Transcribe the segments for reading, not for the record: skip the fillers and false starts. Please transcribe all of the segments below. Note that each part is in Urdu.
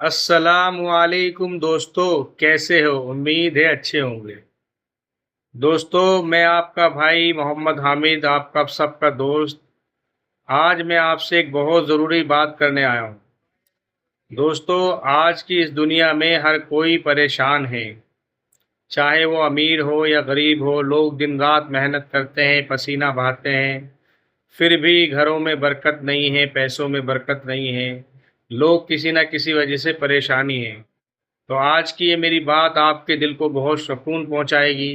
السلام علیکم دوستو، کیسے ہو؟ امید ہے اچھے ہوں گے۔ دوستو، میں آپ کا بھائی محمد حامد، آپ کا سب کا دوست، آج میں آپ سے ایک بہت ضروری بات کرنے آیا ہوں۔ دوستو، آج کی اس دنیا میں ہر کوئی پریشان ہے، چاہے وہ امیر ہو یا غریب ہو۔ لوگ دن رات محنت کرتے ہیں، پسینہ بہاتے ہیں، پھر بھی گھروں میں برکت نہیں ہے، پیسوں میں برکت نہیں ہے۔ لوگ کسی نہ کسی وجہ سے پریشانی ہے۔ تو آج کی یہ میری بات آپ کے دل کو بہت سکون پہنچائے گی،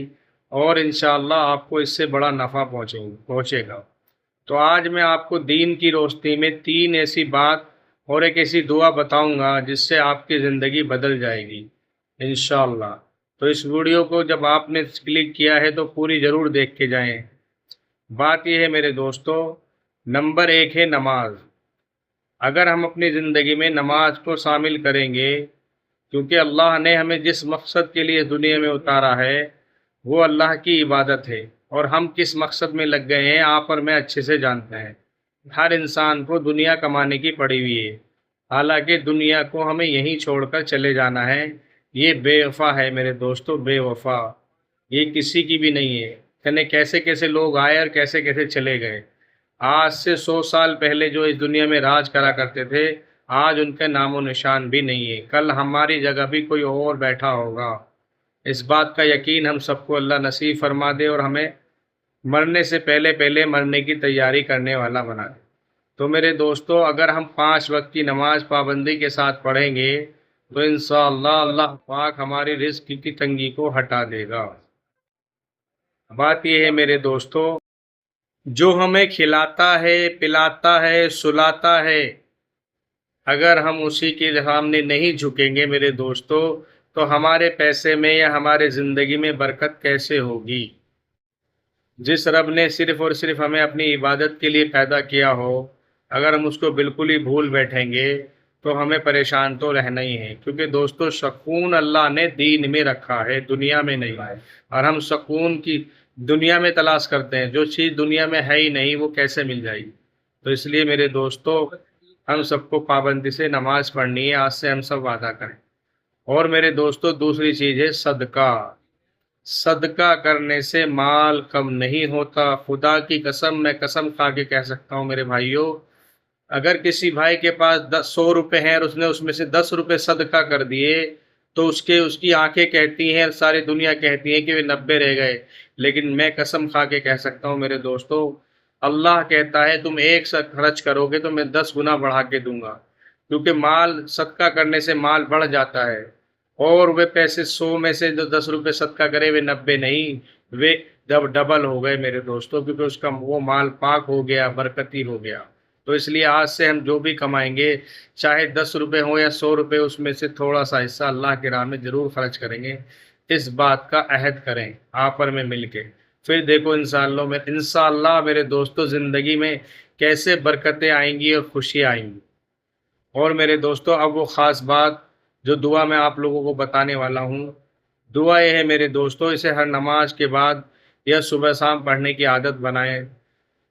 اور انشاءاللہ آپ کو اس سے بڑا نفع پہنچے گا۔ تو آج میں آپ کو دین کی روشنی میں 3 ایسی بات اور ایک ایسی دعا بتاؤں گا جس سے آپ کی زندگی بدل جائے گی انشاءاللہ۔ تو اس ویڈیو کو جب آپ نے کلک کیا ہے تو پوری ضرور دیکھ کے جائیں۔ بات یہ ہے میرے دوستو، نمبر 1 ہے نماز۔ اگر ہم اپنی زندگی میں نماز کو شامل کریں گے، کیونکہ اللہ نے ہمیں جس مقصد کے لیے دنیا میں اتارا ہے وہ اللہ کی عبادت ہے، اور ہم کس مقصد میں لگ گئے ہیں آپ اور میں اچھے سے جانتے ہیں۔ ہر انسان کو دنیا کمانے کی پڑی ہوئی ہے، حالانکہ دنیا کو ہمیں یہیں چھوڑ کر چلے جانا ہے۔ یہ بے وفا ہے میرے دوستو، بے وفا، یہ کسی کی بھی نہیں ہے۔ یعنی کیسے کیسے لوگ آئے اور کیسے کیسے چلے گئے۔ آج سے 100 سال پہلے جو اس دنیا میں راج کرا کرتے تھے، آج ان کا نام و نشان بھی نہیں ہے۔ کل ہماری جگہ بھی کوئی اور بیٹھا ہوگا۔ اس بات کا یقین ہم سب کو اللہ نصیب فرما دے، اور ہمیں مرنے سے پہلے پہلے مرنے کی تیاری کرنے والا بنا دے۔ تو میرے دوستو، اگر ہم 5 وقت کی نماز پابندی کے ساتھ پڑھیں گے تو انشاءاللہ اللہ پاک ہماری رزق کی تنگی کو ہٹا دے گا۔ بات یہ ہے میرے دوستو، جو ہمیں کھلاتا ہے، پلاتا ہے، سلاتا ہے، اگر ہم اسی کے سامنے نہیں جھکیں گے میرے دوستو، تو ہمارے پیسے میں یا ہمارے زندگی میں برکت کیسے ہوگی؟ جس رب نے صرف اور صرف ہمیں اپنی عبادت کے لیے پیدا کیا ہو، اگر ہم اس کو بالکل ہی بھول بیٹھیں گے تو ہمیں پریشان تو رہنا ہی ہے۔ کیونکہ دوستو، سکون اللہ نے دین میں رکھا ہے، دنیا میں نہیں ہے۔ اور ہم سکون کی دنیا میں تلاش کرتے ہیں، جو چیز دنیا میں ہے ہی نہیں وہ کیسے مل جائے گی؟ تو اس لیے میرے دوستو، ہم سب کو پابندی سے نماز پڑھنی ہے، آج سے ہم سب وعدہ کریں۔ اور میرے دوستو، دوسری چیز ہے صدقہ۔ صدقہ کرنے سے مال کم نہیں ہوتا۔ خدا کی قسم، میں قسم کھا کے کہہ سکتا ہوں میرے بھائیوں، اگر کسی بھائی کے پاس 100 روپے ہیں اور اس نے اس میں سے 10 روپے صدقہ کر دیے، تو اس کی آنکھیں کہتی ہیں، ساری دنیا کہتی ہے کہ وہ 90 رہ گئے۔ لیکن میں قسم کھا کے کہہ سکتا ہوں میرے دوستو، اللہ کہتا ہے تم 1 خرچ کرو گے تو میں 10 گنا بڑھا کے دوں گا۔ کیونکہ مال صدقہ کرنے سے مال بڑھ جاتا ہے، اور وہ پیسے 100 میں سے جو 10 روپے صدقہ کرے وہ 90 نہیں، وہ جب ڈبل ہو گئے میرے دوستو، کیونکہ اس کا وہ مال پاک ہو گیا، برکتی ہو گیا۔ تو اس لیے آج سے ہم جو بھی کمائیں گے، چاہے 10 روپے ہوں یا 100 روپے، اس میں سے تھوڑا سا حصہ اللہ کی راہ میں ضرور خرچ کریں گے۔ اس بات کا عہد کریں آپر میں مل کے، پھر دیکھو انشاءاللہ میرے دوستو زندگی میں کیسے برکتیں آئیں گی اور خوشیاں آئیں گی۔ اور میرے دوستو، اب وہ خاص بات جو دعا میں آپ لوگوں کو بتانے والا ہوں، دعا یہ ہے میرے دوستو، اسے ہر نماز کے بعد یا صبح شام پڑھنے کی عادت بنائیں۔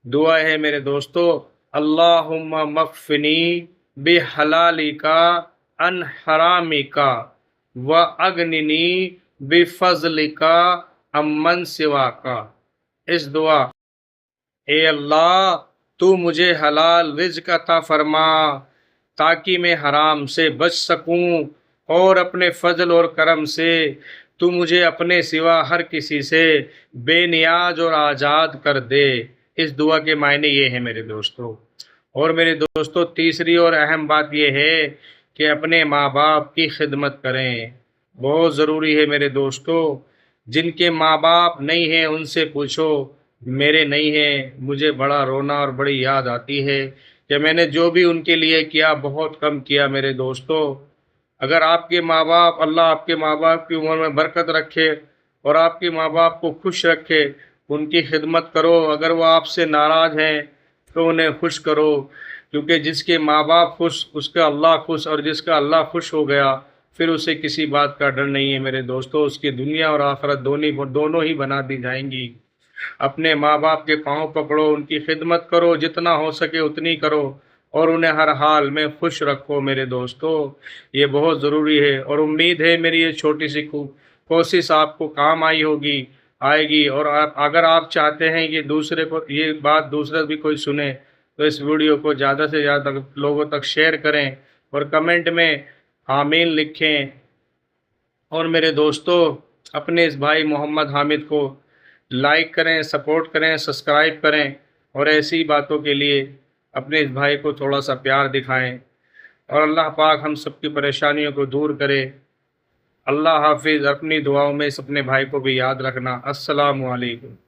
دعا ہے میرے دوستو، اللہم مغفنی بحلالک عن حرامک واغننی بفضلک عمن سواک۔ اس دعا، اے اللہ تو مجھے حلال رزق عطا فرما تاکہ میں حرام سے بچ سکوں، اور اپنے فضل اور کرم سے تو مجھے اپنے سوا ہر کسی سے بے نیاز اور آزاد کر دے۔ اس دعا کے معنی یہ ہے میرے دوستو۔ اور میرے دوستو، تیسری اور اہم بات یہ ہے کہ اپنے ماں باپ کی خدمت کریں، بہت ضروری ہے میرے دوستو۔ جن کے ماں باپ نہیں ہیں ان سے پوچھو، میرے نہیں ہیں، مجھے بڑا رونا اور بڑی یاد آتی ہے کہ میں نے جو بھی ان کے لیے کیا بہت کم کیا میرے دوستو۔ اگر آپ کے ماں باپ، اللہ آپ کے ماں باپ کی عمر میں برکت رکھے اور آپ کے ماں باپ کو خوش رکھے، ان کی خدمت کرو۔ اگر وہ آپ سے ناراض ہیں تو انہیں خوش کرو، کیونکہ جس کے ماں باپ خوش اس کا اللہ خوش، اور جس کا اللہ خوش ہو گیا پھر اسے کسی بات کا ڈر نہیں ہے میرے دوستو۔ اس کی دنیا اور آخرت دونوں ہی بنا دی جائیں گی۔ اپنے ماں باپ کے پاؤں پکڑو، ان کی خدمت کرو، جتنا ہو سکے اتنی کرو، اور انہیں ہر حال میں خوش رکھو میرے دوستو، یہ بہت ضروری ہے۔ اور امید ہے میری یہ چھوٹی سی کوشش آپ کو کام آئے گی۔ اور اگر آپ چاہتے ہیں کہ دوسرے کو یہ بات دوسرا بھی کوئی سنے تو اس ویڈیو کو زیادہ سے زیادہ لوگوں تک شیئر کریں اور کمنٹ میں آمین لکھیں۔ اور میرے دوستو، اپنے اس بھائی محمد حامد کو لائک کریں، سپورٹ کریں، سبسکرائب کریں، اور ایسی باتوں کے لیے اپنے اس بھائی کو تھوڑا سا پیار دکھائیں۔ اور اللہ پاک ہم سب کی پریشانیوں کو دور کرے۔ اللہ حافظ۔ اپنی دعاؤں میں اس اپنے بھائی کو بھی یاد رکھنا۔ السلام علیکم۔